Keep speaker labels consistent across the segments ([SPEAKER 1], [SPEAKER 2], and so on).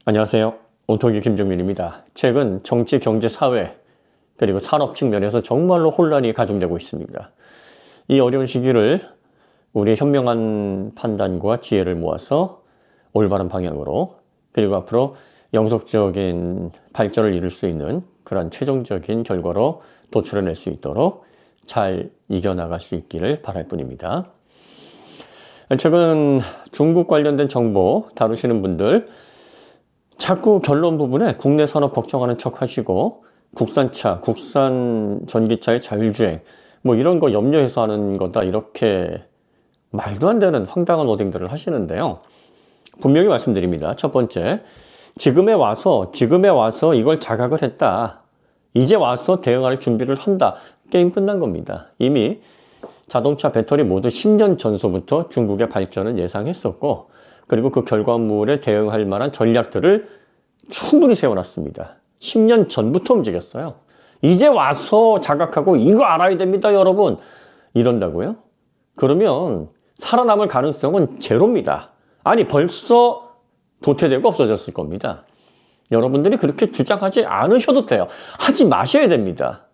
[SPEAKER 1] 안녕하세요. 온토기 김정민입니다. 최근 정치, 경제, 사회 그리고 산업 측면에서 정말로 혼란이 가중되고 있습니다. 이 어려운 시기를 우리의 현명한 판단과 지혜를 모아서 올바른 방향으로 그리고 앞으로 영속적인 발전을 이룰 수 있는 그러한 최종적인 결과로 도출해낼 수 있도록 잘 이겨나갈 수 있기를 바랄 뿐입니다. 최근 중국 관련된 정보 다루시는 분들 자꾸 결론 부분에 국내 산업 걱정하는 척 하시고 국산차, 국산 전기차의 자율주행 뭐 이런 거 염려해서 하는 거다 이렇게 말도 안 되는 황당한 워딩들을 하시는데요. 분명히 말씀드립니다. 첫 번째, 지금에 와서 이걸 자각을 했다. 이제 와서 대응할 준비를 한다. 게임 끝난 겁니다. 이미 자동차 배터리 모두 10년 전서부터 중국의 발전을 예상했었고 그리고 그 결과물에 대응할 만한 전략들을 충분히 세워놨습니다. 10년 전부터 움직였어요. 이제 와서 자각하고 이거 알아야 됩니다, 여러분. 이런다고요? 그러면 살아남을 가능성은 제로입니다. 아니, 벌써 도태되고 없어졌을 겁니다. 여러분들이 그렇게 주장하지 않으셔도 돼요. 하지 마셔야 됩니다.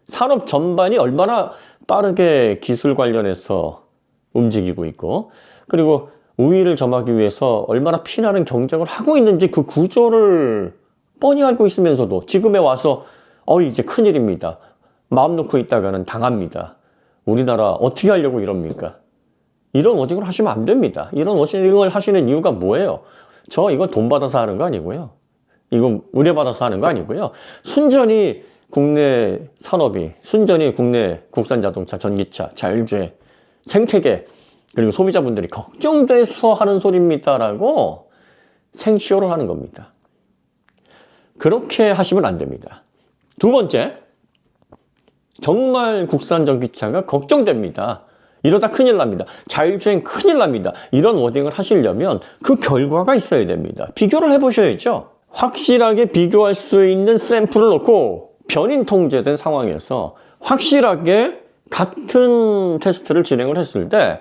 [SPEAKER 1] 산업 전반이 얼마나 빠르게 기술 관련해서 움직이고 있고 그리고 우위를 점하기 위해서 얼마나 피나는 경쟁을 하고 있는지 그 구조를 뻔히 알고 있으면서도 지금에 와서 이제 큰일입니다. 마음 놓고 있다가는 당합니다. 우리나라 어떻게 하려고 이럽니까? 이런 워딩을 하시면 안 됩니다. 이런 워딩을 하시는 이유가 뭐예요? 저 이거 돈 받아서 하는 거 아니고요. 이거 의뢰받아서 하는 거 아니고요. 순전히 국내 산업이, 순전히 국내 국산 자동차, 전기차, 자율주행, 생태계 그리고 소비자분들이 걱정돼서 하는 소리입니다라고 생쇼를 하는 겁니다. 그렇게 하시면 안 됩니다. 두 번째, 정말 국산 전기차가 걱정됩니다. 이러다 큰일 납니다. 자율주행 큰일 납니다. 이런 워딩을 하시려면 그 결과가 있어야 됩니다. 비교를 해보셔야죠. 확실하게 비교할 수 있는 샘플을 놓고 변인 통제된 상황에서 확실하게 같은 테스트를 진행을 했을 때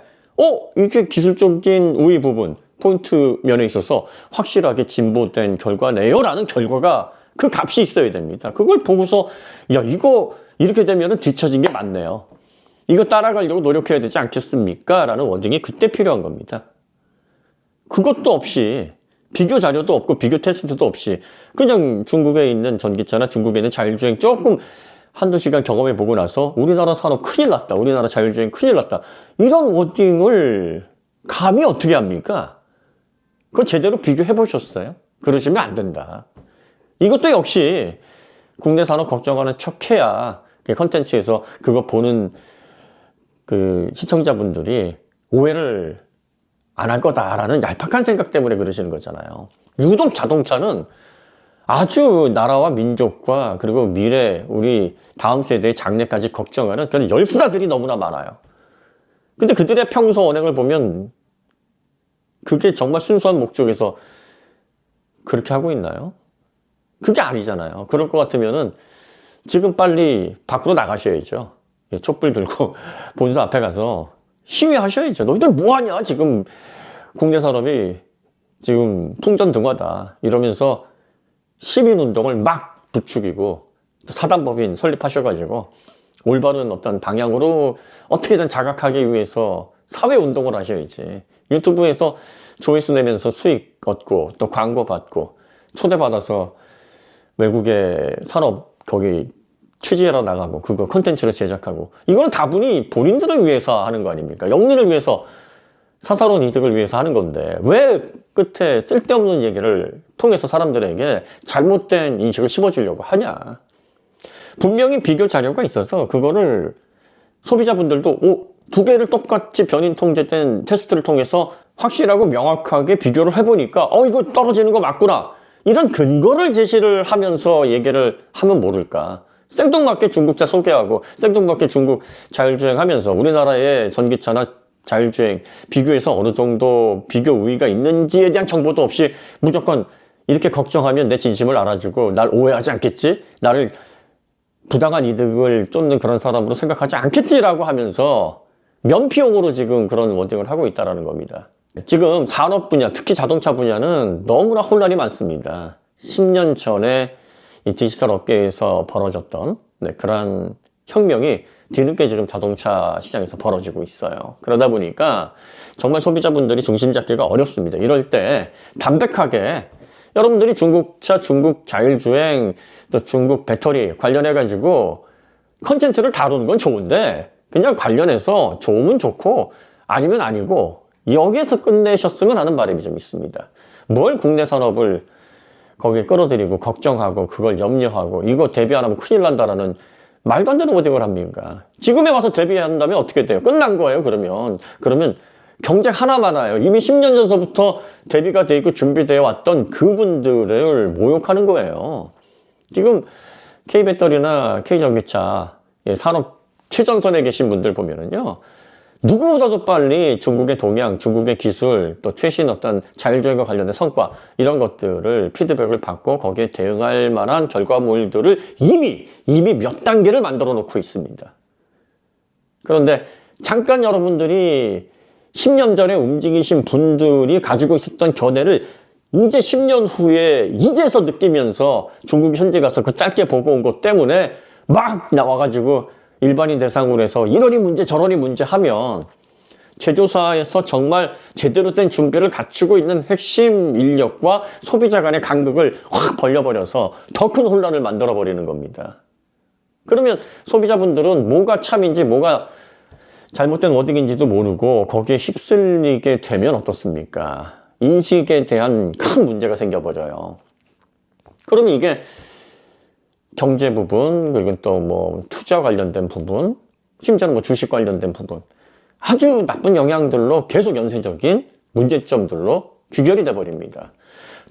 [SPEAKER 1] 이게 기술적인 우위 부분, 포인트 면에 있어서 확실하게 진보된 결과네요 라는 결과가 그 값이 있어야 됩니다. 그걸 보고서 야 이거 이렇게 되면 뒤처진 게 맞네요. 이거 따라가려고 노력해야 되지 않겠습니까? 라는 워딩이 그때 필요한 겁니다. 그것도 없이 비교 자료도 없고 비교 테스트도 없이 그냥 중국에 있는 전기차나 중국에 있는 자율주행 조금 한두 시간 경험해 보고 나서 우리나라 산업 큰일 났다. 우리나라 자율주행 큰일 났다. 이런 워딩을 감히 어떻게 합니까? 그거 제대로 비교해 보셨어요? 그러시면 안 된다. 이것도 역시 국내 산업 걱정하는 척해야 컨텐츠에서 그거 보는 그 시청자분들이 오해를 안 할 거다라는 얄팍한 생각 때문에 그러시는 거잖아요. 유독 자동차는 아주 나라와 민족과 그리고 미래 우리 다음 세대의 장래까지 걱정하는 그런 열사들이 너무나 많아요. 근데 그들의 평소 언행을 보면 그게 정말 순수한 목적에서 그렇게 하고 있나요? 그게 아니잖아요. 그럴 것 같으면은 지금 빨리 밖으로 나가셔야죠. 촛불 들고 본사 앞에 가서 시위하셔야죠. 너희들 뭐하냐? 지금 국내 산업이 지금 풍전등화다 이러면서 시민운동을 막 부추기고 사단법인 설립하셔가지고 올바른 어떤 방향으로 어떻게든 자각하기 위해서 사회운동을 하셔야지. 유튜브에서 조회수 내면서 수익 얻고 또 광고 받고 초대받아서 외국의 산업 거기 취재하러 나가고 그거 콘텐츠를 제작하고 이건 다분히 본인들을 위해서 하는 거 아닙니까? 영리를 위해서 사사로운 이득을 위해서 하는 건데 왜 끝에 쓸데없는 얘기를 통해서 사람들에게 잘못된 인식을 심어주려고 하냐. 분명히 비교 자료가 있어서 그거를 소비자분들도 두 개를 똑같이 변인 통제된 테스트를 통해서 확실하고 명확하게 비교를 해보니까 이거 떨어지는 거 맞구나. 이런 근거를 제시를 하면서 얘기를 하면 모를까. 생뚱맞게 중국차 소개하고 생뚱맞게 중국 자율주행 하면서 우리나라의 전기차나 자율주행 비교해서 어느 정도 비교 우위가 있는지에 대한 정보도 없이 무조건 이렇게 걱정하면 내 진심을 알아주고 날 오해하지 않겠지? 나를 부당한 이득을 쫓는 그런 사람으로 생각하지 않겠지라고 하면서 면피용으로 지금 그런 워딩을 하고 있다는 겁니다. 지금 산업 분야, 특히 자동차 분야는 너무나 혼란이 많습니다. 10년 전에 이 디지털 업계에서 벌어졌던 그러한 혁명이 뒤늦게 지금 자동차 시장에서 벌어지고 있어요. 그러다 보니까 정말 소비자분들이 중심 잡기가 어렵습니다. 이럴 때 담백하게 여러분들이 중국차, 중국 자율주행, 또 중국 배터리 관련해가지고 컨텐츠를 다루는 건 좋은데 그냥 관련해서 좋으면 좋고 아니면 아니고 여기에서 끝내셨으면 하는 바람이 좀 있습니다. 뭘 국내 산업을 거기에 끌어들이고 걱정하고 그걸 염려하고 이거 대비 안 하면 큰일 난다라는 말도 안 되는 워딩을 합니까? 지금에 와서 대비한다면 어떻게 돼요? 끝난 거예요, 그러면. 그러면 경쟁 하나 많아요. 이미 10년 전서부터 대비가 돼 있고 준비되어 왔던 그분들을 모욕하는 거예요. 지금 K배터리나 K전기차 산업 최전선에 계신 분들 보면은요. 누구보다도 빨리 중국의 동향, 중국의 기술, 또 최신 어떤 자율주행과 관련된 성과 이런 것들을 피드백을 받고 거기에 대응할 만한 결과물들을 이미 몇 단계를 만들어 놓고 있습니다. 그런데 잠깐 여러분들이 10년 전에 움직이신 분들이 가지고 있었던 견해를 이제 10년 후에 이제서 느끼면서 중국이 현지 가서 그 짧게 보고 온 것 때문에 막 나와가지고 일반인 대상으로 해서 이러니 문제 저러니 문제 하면 제조사에서 정말 제대로 된 준비를 갖추고 있는 핵심 인력과 소비자 간의 간극을 확 벌려버려서 더 큰 혼란을 만들어버리는 겁니다. 그러면 소비자분들은 뭐가 참인지 뭐가 잘못된 워딩인지도 모르고 거기에 휩쓸리게 되면 어떻습니까? 인식에 대한 큰 문제가 생겨버려요. 그러면 이게 경제 부분, 그리고 또 뭐 투자 관련된 부분, 심지어는 뭐 주식 관련된 부분, 아주 나쁜 영향들로 계속 연쇄적인 문제점들로 귀결이 돼버립니다.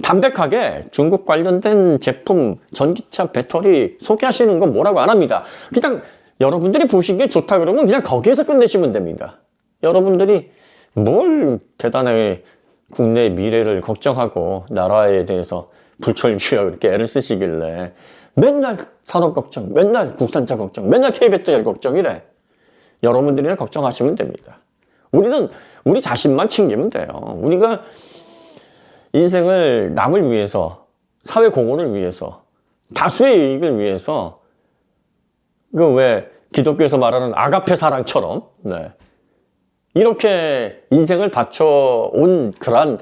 [SPEAKER 1] 담백하게 중국 관련된 제품, 전기차, 배터리 소개하시는 건 뭐라고 안 합니다. 그냥 여러분들이 보시기에 좋다 그러면 그냥 거기에서 끝내시면 됩니다. 여러분들이 뭘 대단하게 국내 미래를 걱정하고 나라에 대해서 불철주야 이렇게 애를 쓰시길래 맨날 산업 걱정, 맨날 국산차 걱정, 맨날 K배터리 걱정이래. 여러분들이나 걱정하시면 됩니다. 우리는 우리 자신만 챙기면 돼요. 우리가 인생을 남을 위해서, 사회 공헌을 위해서, 다수의 이익을 위해서 그 왜 기독교에서 말하는 아가페 사랑처럼 이렇게 인생을 바쳐온 그러한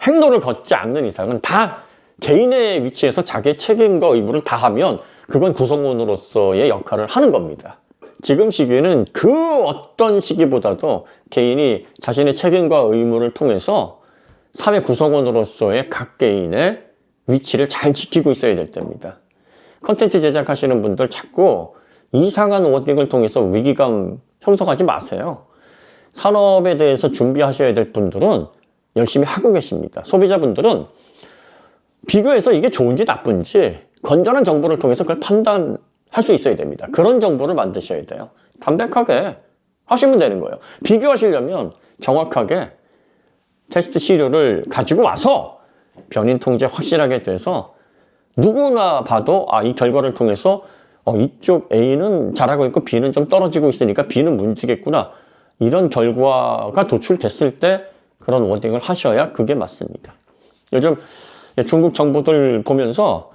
[SPEAKER 1] 행동을 걷지 않는 이상은 다 개인의 위치에서 자기의 책임과 의무를 다하면 그건 구성원으로서의 역할을 하는 겁니다. 지금 시기에는 그 어떤 시기보다도 개인이 자신의 책임과 의무를 통해서 사회 구성원으로서의 각 개인의 위치를 잘 지키고 있어야 될 때입니다. 컨텐츠 제작하시는 분들 자꾸 이상한 워딩을 통해서 위기감 형성하지 마세요. 산업에 대해서 준비하셔야 될 분들은 열심히 하고 계십니다. 소비자분들은 비교해서 이게 좋은지 나쁜지 건전한 정보를 통해서 그걸 판단할 수 있어야 됩니다. 그런 정보를 만드셔야 돼요. 담백하게 하시면 되는 거예요. 비교하시려면 정확하게 테스트 시료를 가지고 와서 변인 통제 확실하게 돼서 누구나 봐도 이 결과를 통해서 이쪽 A는 잘하고 있고 B는 좀 떨어지고 있으니까 B는 문제겠구나. 이런 결과가 도출됐을 때 그런 워딩을 하셔야 그게 맞습니다. 요즘 중국 정보들 보면서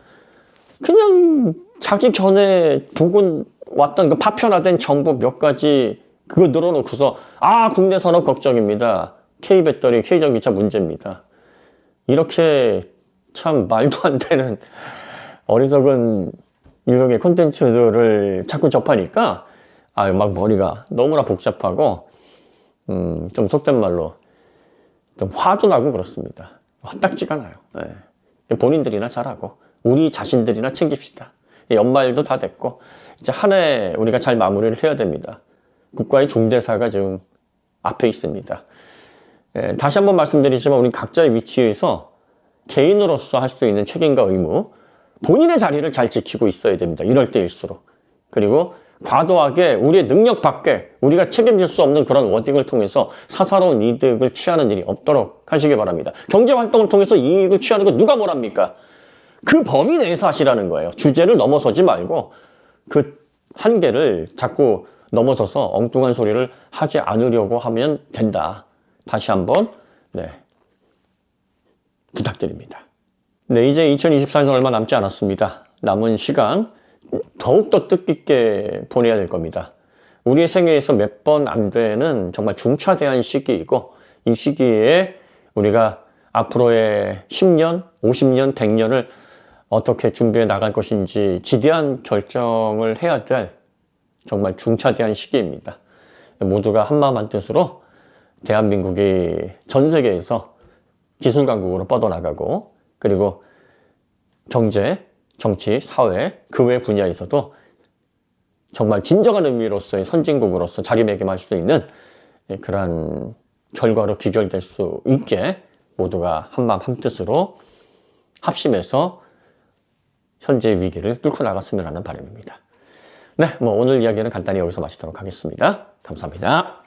[SPEAKER 1] 그냥 자기 견해 보고 왔던 그 파편화된 정보 몇 가지 그거 늘어놓고서 국내 산업 걱정입니다. K배터리, K전기차 문제입니다. 이렇게 참 말도 안 되는 어리석은 유형의 콘텐츠들을 자꾸 접하니까 막 머리가 너무나 복잡하고 좀 속된 말로 좀 화도 나고 그렇습니다. 화딱지가 나요. 본인들이나 잘하고 우리 자신들이나 챙깁시다. 연말도 다 됐고 이제 한 해 우리가 잘 마무리를 해야 됩니다. 국가의 중대사가 지금 앞에 있습니다. 다시 한번 말씀드리지만 우리 각자의 위치에서 개인으로서 할 수 있는 책임과 의무, 본인의 자리를 잘 지키고 있어야 됩니다. 이럴 때일수록. 그리고 과도하게 우리의 능력 밖에 우리가 책임질 수 없는 그런 워딩을 통해서 사사로운 이득을 취하는 일이 없도록 하시기 바랍니다. 경제활동을 통해서 이익을 취하는 거 누가 뭐랍니까? 그 범위 내에서 하시라는 거예요. 주제를 넘어서지 말고 그 한계를 자꾸 넘어서서 엉뚱한 소리를 하지 않으려고 하면 된다. 다시 한번 네, 부탁드립니다. 네, 이제 2024년 얼마 남지 않았습니다. 남은 시간 더욱더 뜻깊게 보내야 될 겁니다. 우리의 생애에서 몇 번 안 되는 정말 중차대한 시기이고, 이 시기에 우리가 앞으로의 10년, 50년, 100년을 어떻게 준비해 나갈 것인지 지대한 결정을 해야 될 정말 중차대한 시기입니다. 모두가 한마음 한뜻으로 대한민국이 전 세계에서 기술 강국으로 뻗어나가고, 그리고 경제, 정치, 사회, 그 외 분야에서도 정말 진정한 의미로서의 선진국으로서 자리매김할 수 있는 그러한 결과로 귀결될 수 있게 모두가 한마음 한뜻으로 합심해서 현재의 위기를 뚫고 나갔으면 하는 바람입니다. 네, 오늘 이야기는 간단히 여기서 마치도록 하겠습니다. 감사합니다.